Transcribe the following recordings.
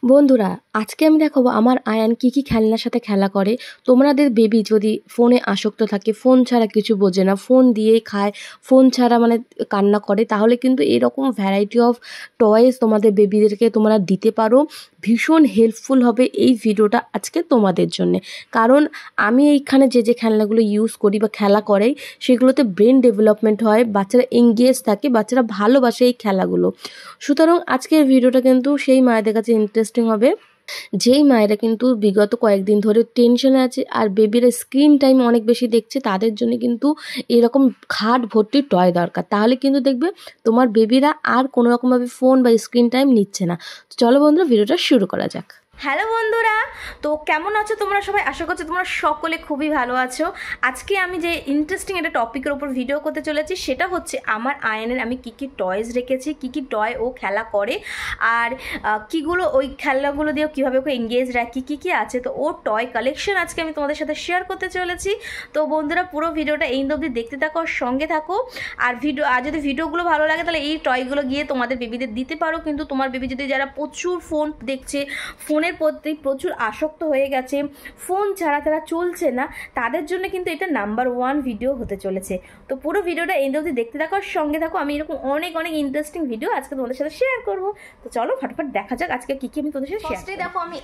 বন্ধুরা, আজকে আমি দেখাবো আমার আয়ান কি কি খেলনার সাথে খেলা করে। তোমাদের বেবি যদি ফোনে আসক্ত থাকে, ফোন ছাড়া কিছু বোঝে না, ফোন দিয়েই খায়, ফোন ছাড়া কান্না করে, তাহলে কিন্তু এরকম ভ্যারাইটি অফ টয়েস তোমাদের বেবিদেরকে তোমরা দিতে পারো। ভীষণ হেল্পফুল হবে এই ভিডিওটা আজকে তোমাদের জন্যে। কারণ আমি এইখানে যে খেলনাগুলো ইউজ করি বা খেলা করাই, সেগুলোতে ব্রেন ডেভেলপমেন্ট হয়, বাচ্চারা এঙ্গেজ থাকে, বাচ্চারা ভালোবাসে এই খেলাগুলো। সুতরাং আজকের ভিডিওটা কিন্তু সেই মায়েদের কাছে ইন্টারেস্টিং হবে যেই মায়েরা কিন্তু বিগত কয়েকদিন ধরে টেনশনে আছে আর বেবিরা স্ক্রিন টাইম অনেক বেশি দেখছে। তাদের জন্য কিন্তু এরকম খাট ভর্তি টয় দরকার, তাহলে কিন্তু দেখবে তোমার বেবিরা আর কোনো রকমভাবে ফোন বা স্ক্রিন টাইম নিচ্ছে না। তো চলো বন্ধুরা, ভিডিওটা শুরু করা যাক। হ্যালো বন্ধুরা, তো কেমন আছো তোমরা সবাই? আশা করছি তোমরা সকলে খুবই ভালো আছো। আজকে আমি যে ইন্টারেস্টিং একটা টপিকের ওপর ভিডিও করতে চলেছি, সেটা হচ্ছে আমার আয়নের আমি কী কী টয়েস রেখেছি, কী কী টয় ও খেলা করে, আর কীগুলো ওই খেলনাগুলো দিয়েও কীভাবে ওকে এঙ্গেজ রাখি, কী আছে। তো ওর টয় কালেকশন আজকে আমি তোমাদের সাথে শেয়ার করতে চলেছি। তো বন্ধুরা, পুরো ভিডিওটা এই অবধি দেখতে থাকো আর সঙ্গে থাকো। আর যদি ভিডিওগুলো ভালো লাগে তাহলে এই টয়গুলো গিয়ে তোমাদের বেবিদের দিতে পারো। কিন্তু তোমার বেবি যদি যারা প্রচুর ফোন দেখছে, ফোনের প্রতি প্রচুর আসক্ত হয়ে গেছে, ফোন ছাড়া তারা চলছে না, তাদের জন্য কিন্তু এটা নাম্বার 1 ভিডিও হতে চলেছে। তো পুরো ভিডিওটা এই অবধি দেখতে থাকো আর সঙ্গে থাকো। আমি এরকম অনেক ইন্টারেস্টিং ভিডিও আজকে তোমাদের সাথে শেয়ার করব। তো চলো ফটাফট দেখা যাক আজকে কি আমি তোমাদের সাথে শেয়ার করি। দেখো, আমি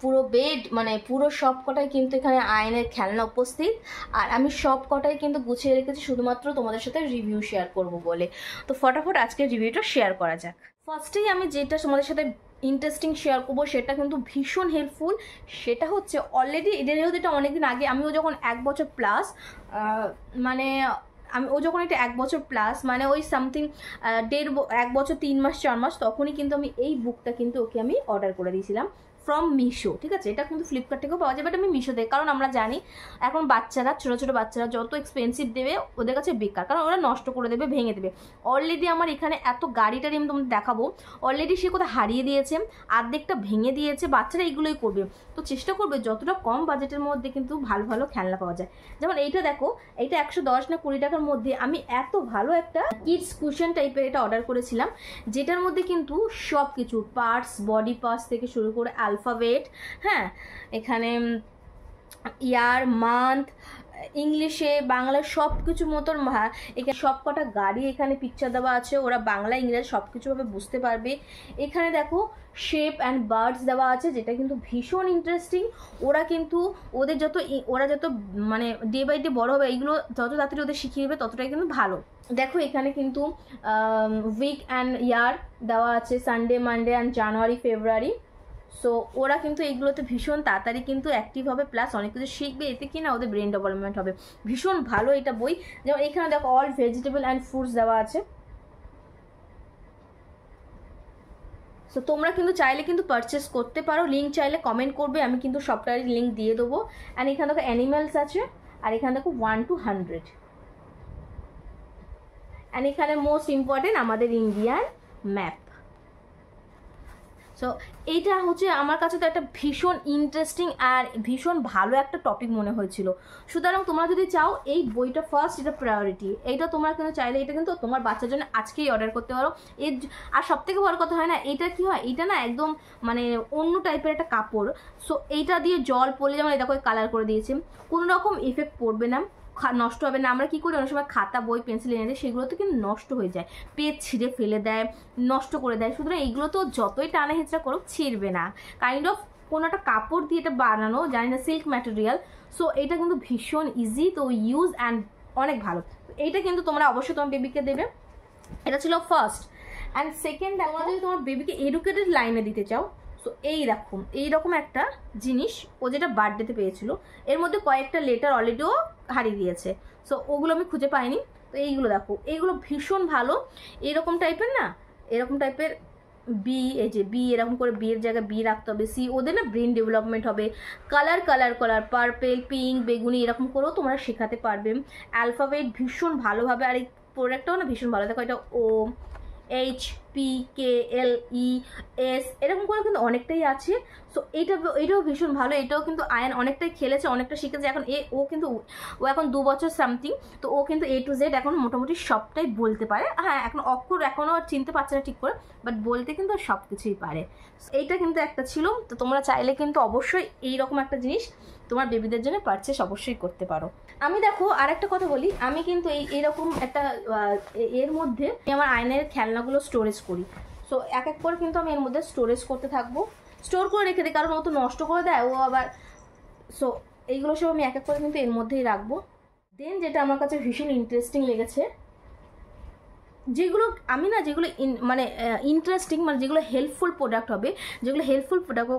পুরো বেড পুরো সব কটাই কিন্তু এখানে আয়নের খেলনা উপস্থিত, আর আমি সব কটাই কিন্তু গুছিয়ে রেখেছি শুধুমাত্র তোমাদের সাথে রিভিউ শেয়ার করব বলে। তো ফটাফট আজকে রিভিউটা শেয়ার করা যাক। ফার্স্টেই আমি যেটা তোমাদের সাথে ইন্টারেস্টিং শেয়ার করবো সেটা কিন্তু ভীষণ হেল্পফুল। সেটা হচ্ছে অলরেডি এটা অনেকদিন আগে ও যখন 1 বছর প্লাস, ও যখন এটা 1 বছর প্লাস ওই সামথিং 1 বছর 3 মাস 4 মাস, তখনই কিন্তু আমি এই বুকটা কিন্তু ওকে আমি অর্ডার করে দিয়েছিলাম ফ্রম মিশো। ঠিক আছে, এটা কিন্তু ফ্লিপকার্ট থেকেও পাওয়া যায়, বাট আমি মিশো থেকে, কারণ আমরা জানি এখন বাচ্চারা, ছোটো বাচ্চারা যত এক্সপেন্সিভ দেবে ওদের কাছে বেকার, কারণ ওরা নষ্ট করে দেবে, ভেঙে দেবে। অলরেডি আমার এখানে এত গাড়িটারি আমি তোমাদের দেখাবো, অলরেডি সে কোথাও হারিয়ে দিয়েছে, অর্ধেকটা ভেঙে দিয়েছে। বাচ্চারা এইগুলোই করবে। তো চেষ্টা করবে যতটা কম বাজেটের মধ্যে কিন্তু ভালো ভালো খেলনা পাওয়া যায়। যেমন এইটা দেখো, এইটা 110 না 20 টাকার মধ্যে আমি এত ভালো একটা কিডস কুশন টাইপের এটা অর্ডার করেছিলাম, যেটার মধ্যে কিন্তু সব কিছু পার্টস, বডি পার্টস থেকে শুরু করে অ্যালফাবেট, হ্যাঁ, এখানে ইয়ার, মান্থ, ইংলিশে বাংলায় সব কিছু মতন এখানে সব কটা গাড়ি এখানে পিকচার দেওয়া আছে, ওরা বাংলা ইংরেজি সব কিছুভাবে বুঝতে পারবে। এখানে দেখো শেপ অ্যান্ড বার্ডস দেওয়া আছে, যেটা কিন্তু ভীষণ ইন্টারেস্টিং। ওরা কিন্তু ওরা যত ডে বাই ডে বড় হবে, এইগুলো যত তাড়াতাড়ি ওদের শিখিয়ে দেবে ততটাই কিন্তু ভালো। দেখো এখানে কিন্তু উইক অ্যান্ড ইয়ার দেওয়া আছে, Sunday, Monday and January, February. So ওরা কিন্তু এইগুলোতে ভীষণ তাড়াতাড়ি কিন্তু অ্যাক্টিভ হবে, প্লাস অনেক কিছু শিখবে, এতে কি না ওদের ব্রেন ডেভেলপমেন্ট হবে। ভীষণ ভালো এটা বই। যেমন এখানে দেখো অল ভেজিটেবল অ্যান্ড ফ্রুটস দেওয়া আছে। সো তোমরা কিন্তু চাইলে কিন্তু পারচেস করতে পারো, লিঙ্ক চাইলে কমেন্ট করবে, আমি কিন্তু সবটারই লিঙ্ক দিয়ে দেবো। অ্যান্ড এখানে দেখো অ্যানিমালস আছে, আর এখানে দেখো 1 to 100। অ্যান্ড এখানে মোস্ট ইম্পর্টেন্ট আমাদের ইন্ডিয়ান ম্যাপ। সো এইটা হচ্ছে আমার কাছে তো একটা ভীষণ ইন্টারেস্টিং আর ভীষণ ভালো একটা টপিক মনে হয়েছিল। সুতরাং তোমরা যদি চাও এই বইটা ফার্স্ট, এটা প্রায়োরিটি, এইটা তোমরা কিন্তু চাইলে এটা কিন্তু তোমার বাচ্চার জন্য আজকেই অর্ডার করতে পারো। আর সব থেকে বড় কথা হয় না, এটা কি হয়, এটা না একদম অন্য টাইপের একটা কাপড়। সো এইটা দিয়ে জল পড়লে, যেমন এটা করে কালার করে দিয়েছে, কোনো রকম এফেক্ট পড়বে না, নষ্ট হবে না। আমরা কি করি, অনেক সময় খাতা, বই, পেন্সিল এনে দিই, সেগুলো তো কিন্তু নষ্ট হয়ে যায়, পেজ ছিঁড়ে ফেলে দেয়, নষ্ট করে দেয়। সুতরাং এইগুলো তো যতই টানা হেঁচড়া করুক ছিঁড়বে না, কাইন্ড অফ কোনো একটা কাপড় দিয়ে এটা বানানো, জানি না, সিল্ক ম্যাটেরিয়াল। সো এটা কিন্তু ভীষণ ইজি, তো ইউজ অ্যান্ড অনেক ভালো। এইটা কিন্তু তোমরা অবশ্যই তোমার বেবিকে দেবে। এটা ছিল ফার্স্ট। অ্যান্ড সেকেন্ড, তোমরা যদি তোমার বেবিকে এডুকেটেড লাইনে দিতে চাও, সো এইরকম একটা জিনিস ও যেটা বার্থডেতে পেয়েছিল, এর মধ্যে কয়েকটা লেটার অলরেডিও হারিয়ে দিয়েছে। সো ওগুলো আমি খুঁজে পাইনি। তো এইগুলো দেখো, এইগুলো ভীষণ ভালো। এরকম টাইপের বি, এই যে বি, এরকম করে বি এর জায়গায় বি রাখতে হবে, সি, ওদের না ব্রেন ডেভেলপমেন্ট হবে। কালার পার্পেল, পিঙ্ক, বেগুনি, এরকম করেও তোমরা শেখাতে পারবে। অ্যালফাবেট ভীষণ ভালোভাবে, আর এই প্রোডাক্টটাও না ভীষণ ভালো। দেখো এটা O, H, P, PKLES এরকম করে কিন্তু অনেকটাই আছে। সো এটাও ভীষণ ভালো, এটাও কিন্তু আয়ান অনেকটাই খেলেছে, অনেকটা শিখেছে। এখন ও এখন 2 বছর সামথিং, তো ও কিন্তু A to Z এখন মোটামুটি সবটাই বলতে পারে। হ্যাঁ, এখন অক্ষর এখনও চিনতে পারছে না ঠিক করে, বাট বলতে কিন্তু সব কিছুই পারে। এইটা কিন্তু একটা ছিল। তো তোমরা চাইলে কিন্তু অবশ্যই এইরকম একটা জিনিস তোমার বেবিদের জন্য পারচেস অবশ্যই করতে পারো। আমি দেখো আর একটা কথা বলি, আমি কিন্তু এইরকম একটা এর মধ্যে আমার আয়নের খেলনাগুলো স্টোরেজ করি। সো এক এক করে কিন্তু আমি এর মধ্যে স্টোরেজ করতে থাকবো, স্টোর করে রেখে দিই, কারণ ও তো নষ্ট করে দেয় ও আবার। সো এইগুলো সব আমি এক এক করে কিন্তু এর মধ্যেই রাখবো। দেন যেটা আমার কাছে ভীষণ ইন্টারেস্টিং লেগেছে, যেগুলো মানে ইন্টারেস্টিং, মানে যেগুলো হেল্পফুল প্রোডাক্ট হবে,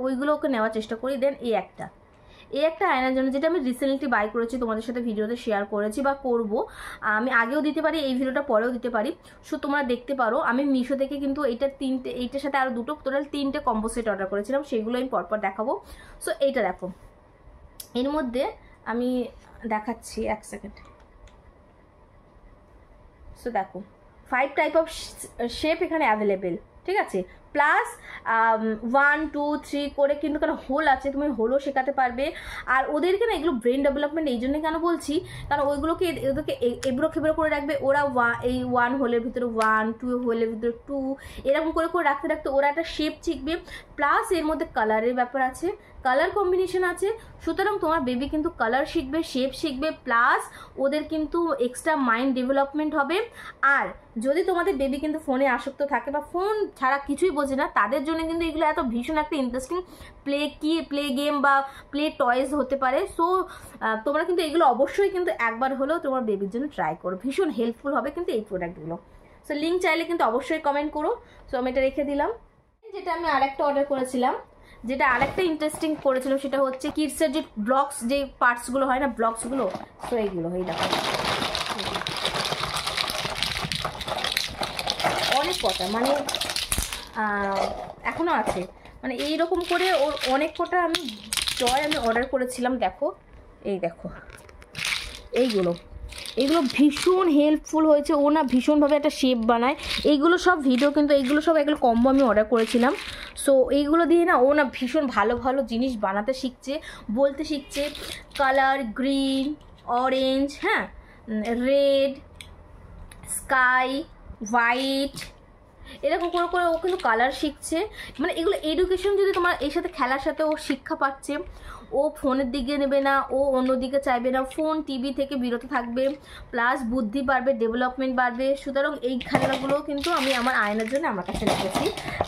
ওইগুলো ওকে নেওয়ার চেষ্টা করি। দেন এই একটা আয়নার জন্য, যেটা আমি রিসেন্টলি বাই করেছি, তোমাদের সাথে ভিডিওতে শেয়ার করেছি বা করব, আমি আগেও দিতে পারি, এই ভিডিওটা পরেও দিতে পারি। সো তোমরা দেখতে পারো, আমি মিশো থেকে কিন্তু এইটার সাথে আরও দুটো, টোটাল 3টে কম্বো সেট অর্ডার করেছিলাম, সেগুলো আমি পরপর দেখাবো। সো এইটা দেখো, এর মধ্যে আমি দেখাচ্ছি, এক সেকেন্ড। সো দেখো 5 টাইপ অফ শেপ এখানে অ্যাভেলেবেল, ঠিক আছে। প্লাস 1 2 3 করে কিন্তু কেন হোল আছে, তুমি হোলও শেখাতে পারবে। আর ওদেরকে না এগুলো ব্রেন ডেভেলপমেন্ট এই জন্য কেন বলছি, কারণ ওদেরকে এবড়ো খেবড়ো করে রাখবে, ওরা এই 1 হোলের ভিতরে 1, 2 হোলের ভিতরে 2, এরকম করে রাখতে রাখতে ওরা একটা শেপ শিখবে। প্লাস এর মধ্যে কালারের ব্যাপার আছে, কালার কম্বিনেশন আছে। সুতরাং তোমার বেবি কিন্তু কালার শিখবে, শেপ শিখবে, প্লাস ওদের কিন্তু এক্সট্রা মাইন্ড ডেভেলপমেন্ট হবে। আর যদি তোমাদের বেবি কিন্তু ফোনে আসক্ত থাকে বা ফোন ছাড়া কিছুই বোঝে না, তাদের জন্য কিন্তু এগুলো এত ভীষণ একটা ইন্টারেস্টিং প্লে গেম বা প্লে টয়েস হতে পারে। সো তোমরা কিন্তু এগুলো অবশ্যই কিন্তু একবার হলেও তোমার বেবির জন্য ট্রাই করো, ভীষণ হেল্পফুল হবে কিন্তু এই প্রোডাক্টগুলো। সো লিঙ্ক চাইলে কিন্তু অবশ্যই কমেন্ট করো। সো আমি এটা রেখে দিলাম। যেটা আমি আরেকটা অর্ডার করেছিলাম, যেটা আরেকটা ইন্টারেস্টিং করেছিলাম, সেটা হচ্ছে কিডসের যে ব্লগস, যে পার্টসগুলো হয় না, ব্লগসগুলো। সো এইগুলো এই দেখো অনেক কটা, মানে এখনও আছে, মানে এইরকম করে ওর অনেক কটা আমি অর্ডার করেছিলাম। দেখো এইগুলো ভীষণ হেল্পফুল হয়েছে। ও না ভীষণভাবে একটা শেপ বানায়। এইগুলো সব ভিডিও কিন্তু এগুলো কম্বো আমি অর্ডার করেছিলাম। সো এইগুলো দিয়ে না ও না ভীষণ ভালো ভালো জিনিস বানাতে শিখছে, বলতে শিখছে। কালার গ্রিন, অরেঞ্জ, হ্যাঁ, রেড, স্কাই, হোয়াইট, এরকম করে করে ও কিন্তু কালার শিখছে। মানে এগুলো এডুকেশন, যদি তোমার এর সাথে খেলার সাথে ও শিক্ষা পাচ্ছে, ও ফোনের দিকে নেবে না, ও অন্যদিকে চাইবে না, ফোন টিভি থেকে বিরত থাকবে, প্লাস বুদ্ধি বাড়বে, ডেভেলপমেন্ট বাড়বে। সুতরাং এই খেলাগুলোও কিন্তু আমি আমার আয়নার জন্য আমার কাছে রেখেছি।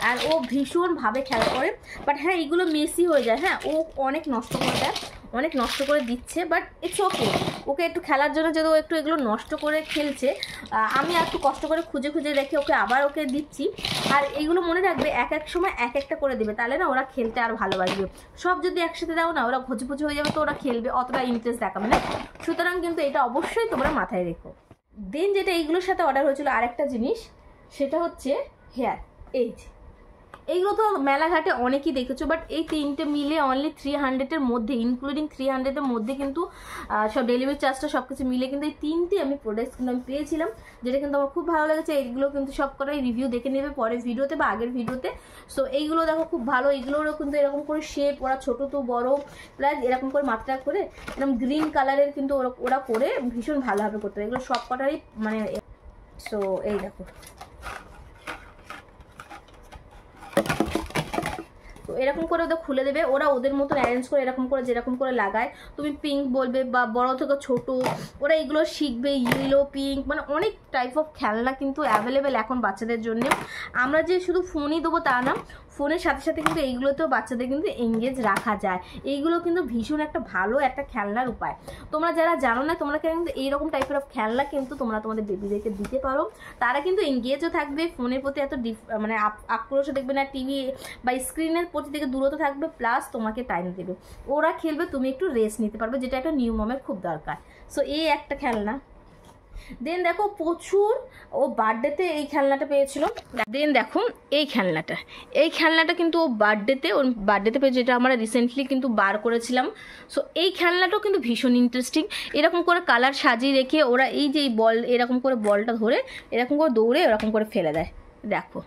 আর ও ভীষণভাবে খেলা করে, বাট হ্যাঁ এইগুলো মেসি হয়ে যায়, হ্যাঁ ও অনেক নষ্ট করে দেয়, অনেক নষ্ট করে দিচ্ছে, বাট ইটস ওকে একটু খেলার জন্য যদি ও একটু এগুলো নষ্ট করে খেলছে, আমি একটু কষ্ট করে খুঁজে খুঁজে রেখে ওকে দিচ্ছি। আর এইগুলো মনে রাখবে এক এক সময় এক একটা করে দেবে, তাহলে না ওরা খেলতে আর ভালোবাসবে। সব যদি একসাথে দাও না, ওরা ঘুচি হয়ে যাবে, তো ওরা খেলবে অতটা ইন্টারেস্ট দেখাবে না। সুতরাং কিন্তু এটা অবশ্যই তোমরা মাথায় রেখো। দেন যেটা এইগুলোর সাথে অর্ডার হয়েছিল আরেকটা জিনিস, সেটা হচ্ছে হেয়ার এইগুলো তো মেলাঘাটে অনেকেই দেখেছো, বাট এই 3টে মিলে অনলি 300-এর মধ্যে, ইনক্লুডিং 300-এর মধ্যে কিন্তু সব ডেলিভারি চার্জটা সব কিছু মিলে কিন্তু এই 3টে আমি প্রোডাক্টস কিন্তু আমি পেয়েছিলাম, যেটা কিন্তু আমার খুব ভালো লেগেছে। এইগুলো কিন্তু সব কটাই রিভিউ দেখে নেবে পরের ভিডিওতে বা আগের ভিডিওতে। সো এইগুলো দেখো খুব ভালো, এইগুলোরও কিন্তু এরকম করে শেপ, ওরা ছোটো তো বড়, প্লাস এরকম করে মাত্রা করে এরকম গ্রিন কালারের কিন্তু ওরা করে ভীষণ ভালোভাবে করতে হবে। এগুলো সব কটারই মানে। সো এই দেখো, তো এরকম করে ওদের খুলে দেবে, ওরা ওদের মতন অ্যারেঞ্জ করে এরকম করে যেরকম করে লাগায়, তুমি পিঙ্ক বলবে বা বড় থেকে ছোট, ওরা এগুলো শিখবে। ইয়েলো, পিঙ্ক, মানে অনেক টাইপ অফ খেলনা কিন্তু অ্যাভেলেবেল এখন বাচ্চাদের জন্য। আমরা যে শুধু ফোনই দেবো তা না, ফোনের সাথে সাথে কিন্তু এইগুলোতেও বাচ্চাদের কিন্তু এঙ্গেজ রাখা যায়। এইগুলো কিন্তু ভীষণ একটা ভালো একটা খেলনার উপায়। তোমরা যারা জানো না, তোমরা কিন্তু এইরকম টাইপের অফ খেলনা কিন্তু তোমরা তোমাদের বেবিদেরকে দিতে পারো। তারা কিন্তু এঙ্গেজও থাকবে, ফোনের প্রতি এত মানে আক্রোশও দেখবে না, টিভি বা স্ক্রিনের প্রতি থেকে দূরত্ব থাকবে, প্লাস তোমাকে টাইম দেবে। ওরা খেলবে, তুমি একটু রেস্ট নিতে পারবে, যেটা একটা নিউ মমের খুব দরকার। সো এই একটা খেলনা। দেন দেখো প্রচুর, ও বার্থডেতে এই খেলনাটা পেয়েছিল। দেন দেখো এই খেলনাটা কিন্তু ও বার্থডেতে পেয়েছে, যেটা আমরা রিসেন্টলি কিন্তু বার করেছিলাম। সো এই খেলনাটাও কিন্তু ভীষণ ইন্টারেস্টিং। এরকম করে কালার সাজিয়ে রেখে ওরা এই যে বল, এরকম করে বলটা ধরে এরকম করে দৌড়ে এরকম করে ফেলে দেয়। দেখো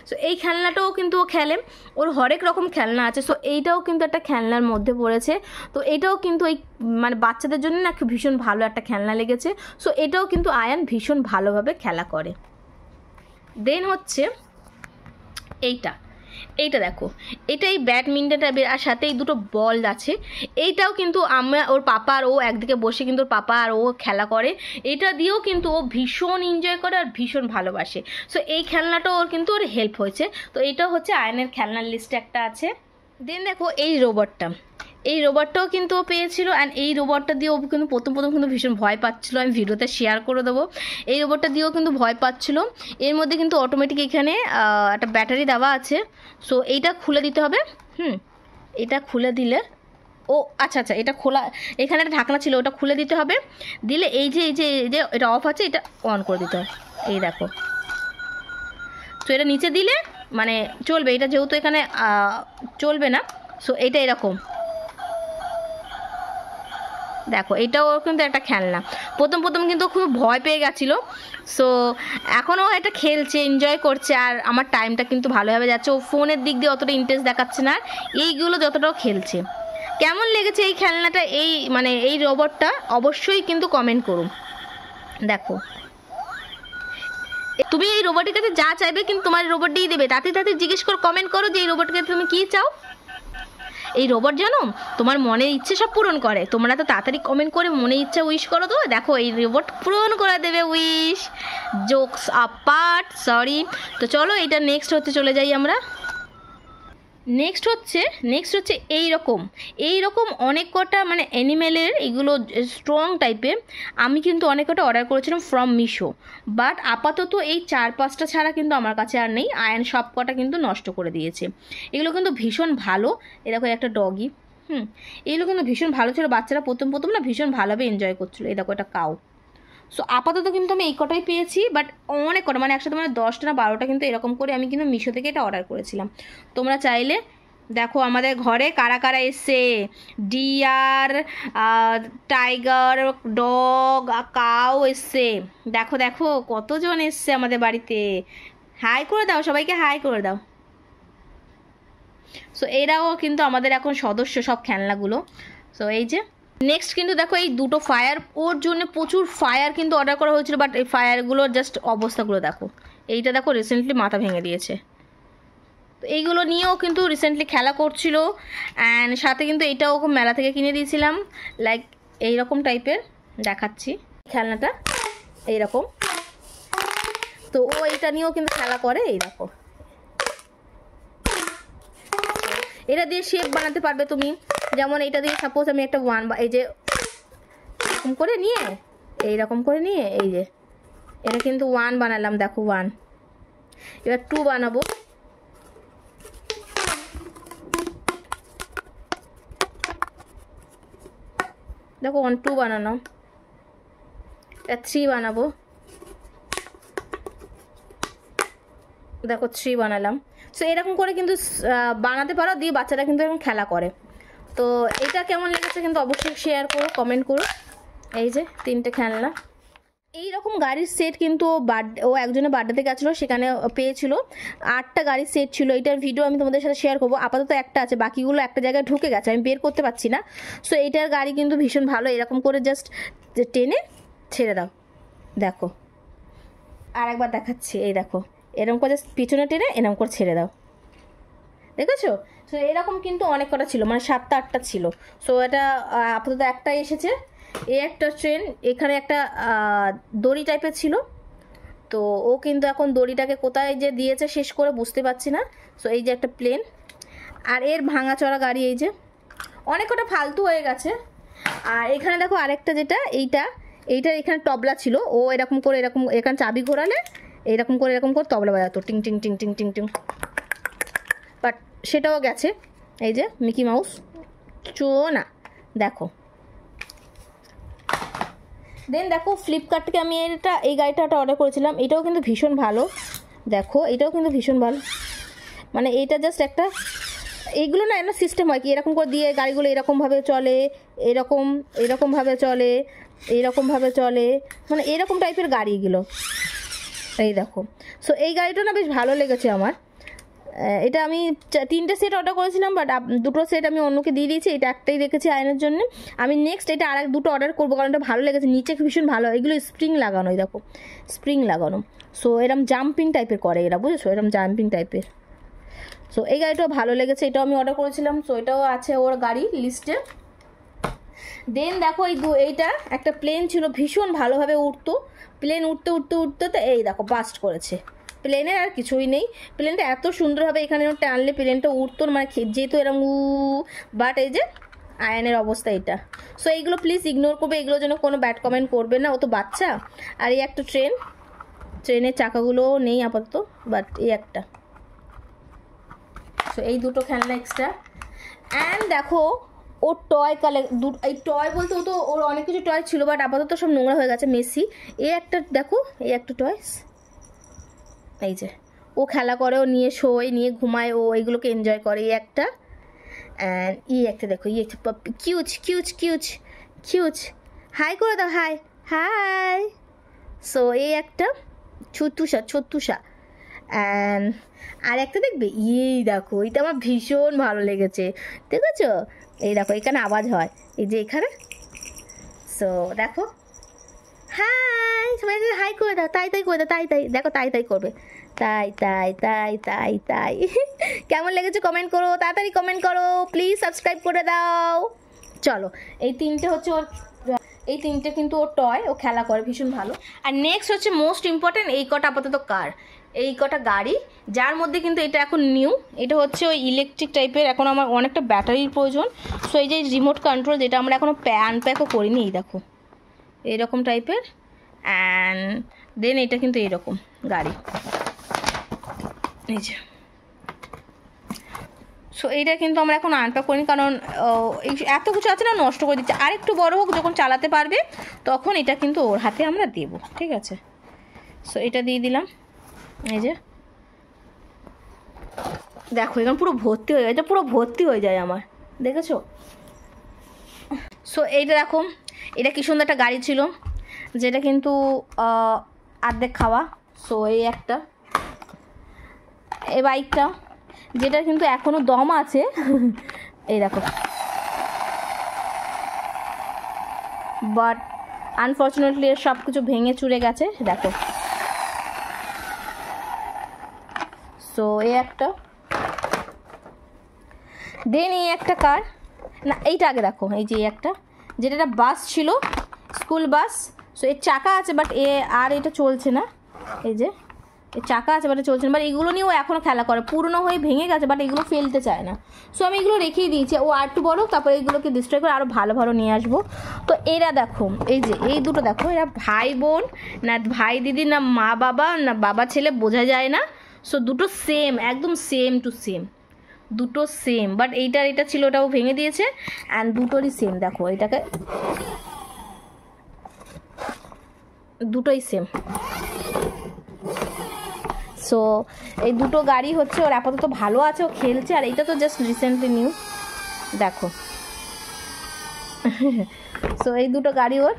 সো এই খেলনাটাও কিন্তু ও খেলে, ওর হরেক রকম খেলনা আছে। সো এইটাও কিন্তু একটা খেলনার মধ্যে পড়েছে। তো এটাও কিন্তু এই মানে বাচ্চাদের জন্য না ভীষণ ভালো একটা খেলনা লেগেছে। সো এটাও কিন্তু আয়ান ভীষণ ভালোভাবে খেলা করে। দেন হচ্ছে এইটা দেখো, এটা এই ব্যাডমিন্টনটা আর সাথে এই দুটো বল আছে। এইটাও কিন্তু ওর পাপা আর ও একদিকে বসে কিন্তু ওর পাপা আর ও খেলা করে। এটা দিয়েও কিন্তু ও ভীষণ এনজয় করে আর ভীষণ ভালোবাসে। সো এই খেলনাটাও ওর কিন্তু ওর হেল্প হয়েছে। তো এইটাও হচ্ছে আয়নের খেলনার লিস্টে একটা আছে। দেন দেখো এই রোবটটাও কিন্তু ও পেয়েছিল। অ্যান্ড এই রোবটটা দিয়ে ও কিন্তু প্রথম কিন্তু ভীষণ ভয় পাচ্ছিলো। আমি ভিডিওতে শেয়ার করে দেবো। এই রোবটটা দিয়েও কিন্তু ভয় পাচ্ছিল। এর মধ্যে কিন্তু অটোমেটিক এখানে একটা ব্যাটারি দেওয়া আছে। সো এইটা খুলে দিতে হবে। এটা খুলে দিলে আচ্ছা এটা খোলা, এখানে একটা ঢাকনা ছিল, ওটা খুলে দিতে হবে। দিলে এই যে এটা অফ আছে, এটা অন করে দিতে হবে। এই দেখো, তো এটা নিচে দিলে মানে চলবে, এটা যেহেতু এখানে চলবে না। সো এইটা এরকম দেখো, এটাও কিন্তু একটা খেলনা। প্রথম কিন্তু খুব ভয় পেয়ে গেছিলো। সো এখনও এটা খেলছে, এনজয় করছে। আর আমার টাইমটা কিন্তু ভালোভাবে যাচ্ছে। ও ফোনের দিক দিয়ে অতটা ইন্টারেস্ট দেখাচ্ছে না, এইগুলো যতটাও খেলছে। কেমন লেগেছে এই খেলনাটা, এই রোবটটা অবশ্যই কিন্তু কমেন্ট করুন। দেখো, তুমি এই রোবটের কাছে যা চাইবে কিন্তু তোমার রোবটই দেবে। তাতে জিজ্ঞেস করো, কমেন্ট করো যে এই রোবটের কাছে তুমি কী চাও। এই রোবট জানো তোমার মনের ইচ্ছে সব পূরণ করে। তোমরা তো তাড়াতাড়ি কমেন্ট করে মনে ইচ্ছা উইশ করো। তো দেখো এই রোবট পূরণ করে দেবে উইশ। Jokes apart, sorry. তো চলো এটা নেক্সট হতে চলে যাই আমরা। নেক্সট হচ্ছে এইরকম অনেক কটা মানে অ্যানিমেলের, এগুলো স্ট্রং টাইপের। আমি কিন্তু অনেক কটা অর্ডার করেছিলাম ফ্রম মিশো। বাট আপাতত এই 4-5টা ছাড়া কিন্তু আমার কাছে আর নেই। আয়ন সব কটা কিন্তু নষ্ট করে দিয়েছে। এগুলো কিন্তু ভীষণ ভালো। এরকম একটা ডগি, এগুলো কিন্তু ভীষণ ভালো ছিল। বাচ্চারা প্রথম না ভীষণ ভালোভাবে এনজয় করছিলো। এই দেখো একটা কাউ। সো আপাতত কিন্তু আমি এই কটাই পেয়েছি। বাট অনেক কটা মানে একসাথে 10টা না 12টা কিন্তু এরকম করে আমি কিন্তু মিশো থেকে এটা অর্ডার করেছিলাম। তোমরা চাইলে দেখো আমাদের ঘরে কারা এসছে। ডিয়ার, টাইগার, ডগ, কাউ এসছে। দেখো কতজন এসছে আমাদের বাড়িতে। হাই করে দাও, সবাইকে হাই করে দাও। সো এরাও কিন্তু আমাদের এখন সদস্য সব খেলনাগুলো। সো এই যে নেক্সট কিন্তু দেখো এই দুটো ফায়ার, ওর জন্য প্রচুর ফায়ার কিন্তু অর্ডার করা হয়েছিল। বাট এই ফায়ারগুলোর জাস্ট অবস্থাগুলো দেখো। এইটা দেখো রিসেন্টলি মাথা ভেঙে দিয়েছে। তো এইগুলো নিয়েও কিন্তু রিসেন্টলি খেলা করছিল। অ্যান্ড সাথে কিন্তু এইটাও মেলা থেকে কিনে দিয়েছিলাম। লাইক এইরকম টাইপের দেখাচ্ছি খেলনাটা, এইরকম। তো ও এইটা নিয়েও কিন্তু খেলা করে। এই দেখো, এটা দিয়ে শেপ বানাতে পারবে তুমি। যেমন এটা দিয়ে সাপোজ আমি একটা এই যে এরকম করে নিয়ে এই যে এটা কিন্তু 1 বানালাম। দেখো 1, এবার 2 বানাবো। দেখো 1, 2 বানানো। এটা 3 বানাবো। দেখো 3 বানালাম। সো এরকম করে কিন্তু বানাতে পারো, দিয়ে বাচ্চারা কিন্তু এরকম খেলা করে। তো এটা কেমন লেগেছে কিন্তু অবশ্যই শেয়ার করো, কমেন্ট করো। এই যে 3টে খেলনা। এইরকম গাড়ির সেট কিন্তু ও একজনের বার্থডেতে গেছিলো, সেখানে পেয়েছিল। 8টা গাড়ির সেট ছিল। এইটার ভিডিও আমি তোমাদের সাথে শেয়ার করবো। আপাতত একটা আছে, বাকিগুলো একটা জায়গায় ঢুকে গেছে, আমি বের করতে পারছি না। সো এইটার গাড়ি কিন্তু ভীষণ ভালো। এরকম করে জাস্ট টেনে ছেড়ে দাও। দেখো আর একবার দেখাচ্ছি। এই দেখো, এরকম করে জাস্ট পিছনে টেনে এরকম করে ছেড়ে দাও। দেখেছো? সো এরকম কিন্তু অনেক কটা ছিল, মানে 7টা-8টা ছিল। সো এটা আপাতত একটাই এসেছে। এই একটা ট্রেন, এখানে একটা দড়ি টাইপের ছিল। তো ও কিন্তু এখন দড়িটাকে কোথায় যে দিয়েছে শেষ করে বুঝতে পারছি না। সো এই যে একটা প্লেন, আর এর ভাঙাচড়া গাড়ি। এই যে অনেক কটা ফালতু হয়ে গেছে। আর এখানে দেখো আরেকটা, যেটা এইটার এখানে তবলা ছিল। ও এরকম করে এখানে চাবি ঘোরালে এরকম করে তবলা বাজাতো, টিং টিং টিং টিং টিং টিং। বাট সেটাও গেছে। এই যে মিকি মাউস না, দেখো। দেন দেখো ফ্লিপকার্ট থেকে আমি এই গাড়িটা অর্ডার করেছিলাম। এটাও কিন্তু ভীষণ ভালো। দেখো এটাও কিন্তু ভীষণ ভালো। মানে এইটা জাস্ট একটা, এইগুলো না একটা সিস্টেম হয় কি, এরকম করে দিয়ে গাড়িগুলো এরকমভাবে চলে, এরকমভাবে চলে, এইরকমভাবে চলে, মানে এরকম টাইপের গাড়ি এগুলো। এই দেখো। সো এই গাড়িটা না বেশ ভালো লেগেছে আমার। এটা আমি 3টে সেট অর্ডার করেছিলাম, বাট 2টো সেট আমি অন্যকে দিয়ে দিয়েছি, এটা একটাই রেখেছি আয়নের জন্য। আমি নেক্সট এটা আর 2টো অর্ডার করবো, কারণ এটা ভালো লেগেছে, নিচে ভীষণ ভালো। এগুলো স্প্রিং লাগানো, এই দেখো স্প্রিং লাগানো। সো এরম জাম্পিং টাইপের করে এরা, বুঝেছো, এরম জাম্পিং টাইপের। সো এই গাড়িটাও ভালো লেগেছে, এটাও আমি অর্ডার করেছিলাম। সো এটাও আছে ওর গাড়ি লিস্টে। দেন দেখো এইটা একটা প্লেন ছিল, ভীষণ ভালোভাবে উঠতো। প্লেন উঠতে উঠতে উঠতে তো এই দেখো বাস্ট করেছে। প্লেনের আর কিছুই নেই, প্লেনটা এত সুন্দরভাবে এখানে টানলে প্লেনটা উঠতো, মানে যেহেতু এরম বাট এই যে আয়নের অবস্থা এটা। সো এইগুলো প্লিজ ইগনোর করবে, এগুলো যেন কোনো ব্যাড কমেন্ট করবে না, ও তো বাচ্চা। আর এই একটা ট্রেনের চাকাগুলোও নেই আপাতত, বাট এই একটা। সো এই 2টো খেলনা এক্সট্রা। অ্যান্ড দেখো ওর টয় এই টয় বলতে ও তো ওর অনেক কিছু টয় ছিল, বাট আপাতত সব নোংরা হয়ে গেছে, মেসি। এই একটা দেখো, এই একটা টয়স, এই যে ও খেলা করে, ও নিয়ে শোয়, নিয়ে ঘুমায়, ও এইগুলোকে এনজয় করে। এই একটা। অ্যান্ড এই একটা দেখো, এই একটা কিউচ কিউচ কিউচ কিউচ, হাই করে দাও, হাই হাই। সো এই একটা ছত্তুষা। অ্যান্ড আর একটা দেখবে, এই দেখো, এটা আমার ভীষণ ভালো লেগেছে, দেখেছো? এই দেখো এখানে আওয়াজ হয়, এই যে এখানে। সো দেখো, হাই, সবাই হাই করে দাও, তাই করে দাও, তাই দেখো, তাই করবে, তাই। কেমন লেগেছে কমেন্ট করো, তাড়াতাড়ি কমেন্ট করো প্লিজ, সাবস্ক্রাইব করে দাও। চলো, এই 3টে হচ্ছে ওর, এই 3টে কিন্তু ওর টয়, ও খেলা করে ভীষণ ভালো। আর নেক্সট হচ্ছে মোস্ট ইম্পর্টেন্ট, এই কটা আপাতত কার, এই কটা গাড়ি, যার মধ্যে কিন্তু এটা এখন নিউ, এটা হচ্ছে ওই ইলেকট্রিক টাইপের। এখন আমার অনেকটা ব্যাটারির প্রয়োজন। সো এই যে রিমোট কন্ট্রোল, যেটা আমরা এখনও আনপ্যাকও করিনি, এই দেখো এইরকম টাইপের। অ্যান্ড দেন এটা কিন্তু এইরকম গাড়ি, এই যে। সো এইটা কিন্তু আমরা এখন আনপ্যাক করিনি, কারণ এত কিছু আছে না, নষ্ট করে দিচ্ছে। আর একটু বড় হোক, যখন চালাতে পারবে তখন এটা কিন্তু ওর হাতে আমরা দেবো, ঠিক আছে? সো এটা দিয়ে দিলাম, এই যে দেখো এখানে পুরো ভর্তি হয়ে গেছে, পুরো ভর্তি হয়ে যায় আমার, দেখেছো? সো এইটা দেখো, এটা কি সুন্দর একটা গাড়ি ছিল, যেটা কিন্তু অর্ধেক খাওয়া। সো এই একটা, এই বাইকটা, যেটা কিন্তু এখনও দম আছে, এই দেখো। বাট আনফর্চুনেটলি এর সব কিছু ভেঙে চুরে গেছে, দেখো। সো এই একটা। দেন এই একটা কার, না এইটা আগে দেখো, এই যে একটা, যেটা একটা বাস ছিল, স্কুল বাস। সো এর চাকা আছে, বাট আর এটা চলছে না, এই যে এর চাকা আছে, বাট চলছে না। বাট এগুলো নিয়েও এখনও খেলা করে, পুরনো হয়ে ভেঙে গেছে, বাট এগুলো ফেলতে চায় না। সো আমি এগুলো রেখেই দিয়েছি, ও আর একটু বড়, তারপরে এগুলোকে ডিস্ট্রয় করে আরও ভালো ভালো নিয়ে আসবো। তো এরা দেখো, এই যে এই 2টো দেখো, এরা ভাই বোন না ভাই দিদি না মা বাবা না বাবা ছেলে, বোঝা যায় না। সো 2টো সেম, একদম সেম টু সেম, 2টো সেম। বাট এইটার এটা ছিল, ওটাও ভেঙে দিয়েছে। অ্যান্ড 2টোরই সেম, দেখো এটাকে, 2টোই সেম। সো এই 2টো গাড়ি হচ্ছে ওর আপাতত ভালো আছে, ও খেলছে। আর এইটা তো জাস্ট রিসেন্টলি নিউ, দেখো। সো এই 2টো গাড়ি ওর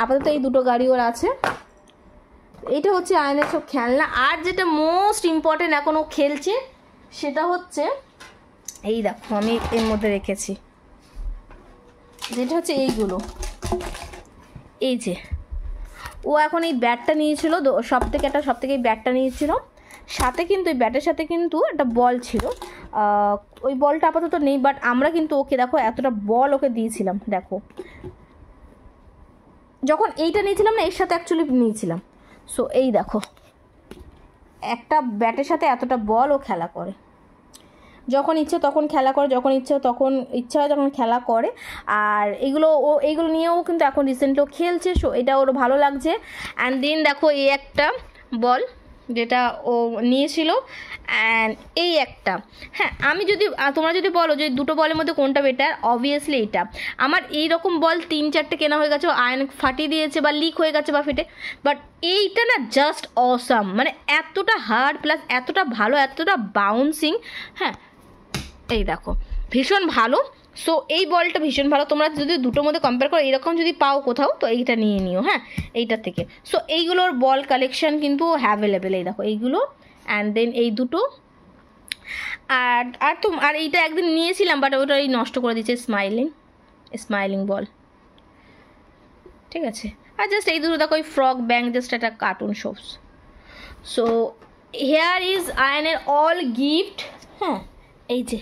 আপাতত, এই 2টো গাড়ি ওর আছে। এইটা হচ্ছে আয়নের সব খেলনা। আর যেটা মোস্ট ইম্পর্টেন্ট এখন ও খেলছে, সেটা হচ্ছে এই দেখো, আমি এর মধ্যে রেখেছি, যেটা হচ্ছে এইগুলো, এই যে ও এখন এই ব্যাটটা নিয়েছিল, সব থেকে এই ব্যাটটা নিয়েছিল। সাথে কিন্তু এই ব্যাটের সাথে কিন্তু একটা বল ছিল, ওই বলটা আপাতত নেই। বাট আমরা কিন্তু ওকে দেখো এতটা বল ওকে দিয়েছিলাম, দেখো যখন এইটা নিয়েছিলাম না, এর সাথে অ্যাকচুয়ালি নিয়েছিলাম। সো এই দেখো, একটা ব্যাটের সাথে এতটা বল ও খেলা করে, যখন ইচ্ছে তখন খেলা করে, যখন ইচ্ছে তখন ইচ্ছা হয় তখন খেলা করে। আর এইগুলো নিয়েও কিন্তু এখন রিসেন্টলি খেলছে। সো এটা ওর ভালো লাগছে। অ্যান্ড দেন দেখো এই একটা বল, যেটা ও নিয়েছিল। অ্যান্ড এই একটা, হ্যাঁ তোমরা যদি বলো যে 2টো বলের মধ্যে কোনটা বেটার, অবভিয়াসলি এটা। আমার এই রকম বল 3-4টে কেনা হয়ে গেছে, আয়ন ফাটিয়ে দিয়েছে বা লিক হয়ে গেছে বা ফেটে। বাট এইটা না জাস্ট অসাম, মানে এতটা হার্ড প্লাস এতটা ভালো, এতটা বাউন্সিং। হ্যাঁ এই দেখো, ভীষণ ভালো। সো এই বলটা ভীষণ ভালো, তোমরা যদি দুটোর মধ্যে কম্পেয়ার করো এরকম যদি পাও কোথাও তো এইটা নিয়ে নিও, হ্যাঁ এইটার থেকে। সো এইগুলোর বল কালেকশন কিন্তু অ্যাভেলেবেল, এই দেখো এইগুলো, অ্যান্ড দেন এই দুটো, আর এইটা একদিন নিয়েছিলাম বাট ওটা এই নষ্ট করে দিচ্ছে, স্মাইলিং বল, ঠিক আছে। আর জাস্ট এই দুটো দেখো, ওই ফ্রক ব্যাং, জাস্ট একটা cartoon shows. So here is আয়নের অল গিফট, হ্যাঁ এই যে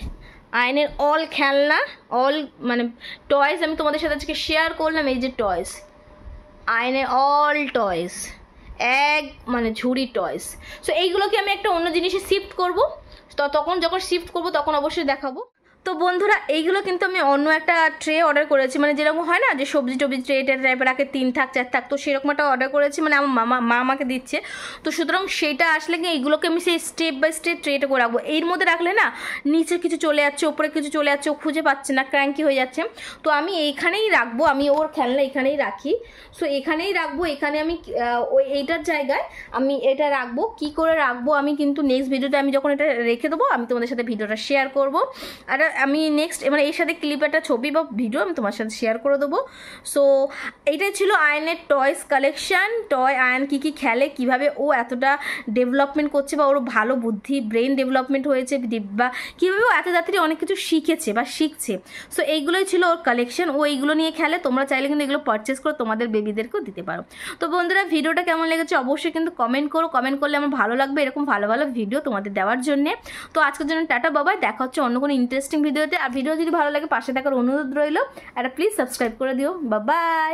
আয়নের অল খেলনা, অল মানে টয়েস আমি তোমাদের সাথে আজকে শেয়ার করলাম। এই যে টয়েস, আয়নের অল টয়েস, এক মানে ঝুড়ি টয়েস। সো এইগুলোকে আমি একটা অন্য জিনিসে শিফট করবো, তো তখন যখন শিফট করবো তখন অবশ্যই দেখাবো। তো বন্ধুরা এইগুলো কিন্তু আমি অন্য একটা ট্রে অর্ডার করেছি, মানে যেরকম হয় না যে সবজি টবজি ট্রে টাইপের রাখে 3 থাক 4 থাক, তো সেরকম একটা অর্ডার করেছি, মানে আমার মা আমাকে দিচ্ছে। তো সুতরাং সেটা আসলে কি এইগুলোকে আমি সেই স্টেপ বাই স্টেপ ট্রেটা করে রাখবো। এর মধ্যে রাখলে না নিচে কিছু চলে যাচ্ছে, ওপরে কিছু চলে যাচ্ছে, ও খুঁজে পাচ্ছে না, ক্র্যাঙ্কি হয়ে যাচ্ছে। তো আমি এইখানেই রাখবো, আমি ওর খেলনা এখানেই রাখি। সো এখানেই রাখবো, এখানে আমি ওই এইটার জায়গায় আমি এটা রাখবো। কি করে রাখবো আমি কিন্তু নেক্সট ভিডিওতে, আমি যখন এটা রেখে দেবো আমি তোমাদের সাথে ভিডিওটা শেয়ার করবো। আর আমি নেক্সট মানে এর সাথে ক্লিপ একটা ছবি বা ভিডিও আমি তোমার সাথে শেয়ার করে দেবো। সো এইটাই ছিল আয়নের টয়েস কালেকশান। আয়ন কী কী খেলে, কীভাবে ও এতটা ডেভেলপমেন্ট করছে, বা ওর ভালো বুদ্ধি ব্রেন ডেভেলপমেন্ট হয়েছে, বা কীভাবে ও এত তাড়াতাড়ি অনেক কিছু শিখেছে বা শিখছে। সো এইগুলোই ছিল ওর কালেকশন, ও এইগুলো নিয়ে খেলে। তোমরা চাইলে কিন্তু এগুলো পারচেস করে তোমাদের বেবিদেরকেও দিতে পারো। তো বন্ধুরা ভিডিওটা কেমন লেগেছে অবশ্যই কিন্তু কমেন্ট করো, কমেন্ট করলে আমার ভালো লাগবে এরকম ভালো ভালো ভিডিও তোমাদের দেওয়ার জন্যে। তো আজকের জন্য টাটা বাবাই, দেখা হচ্ছে অন্য কোনো ইন্টারেস্টিং ভিডিওতে। আর ভিডিও যদি ভালো লাগে পাশে থাকার অনুরোধ রইল, আর প্লিজ সাবস্ক্রাইব করে দিও। বাই।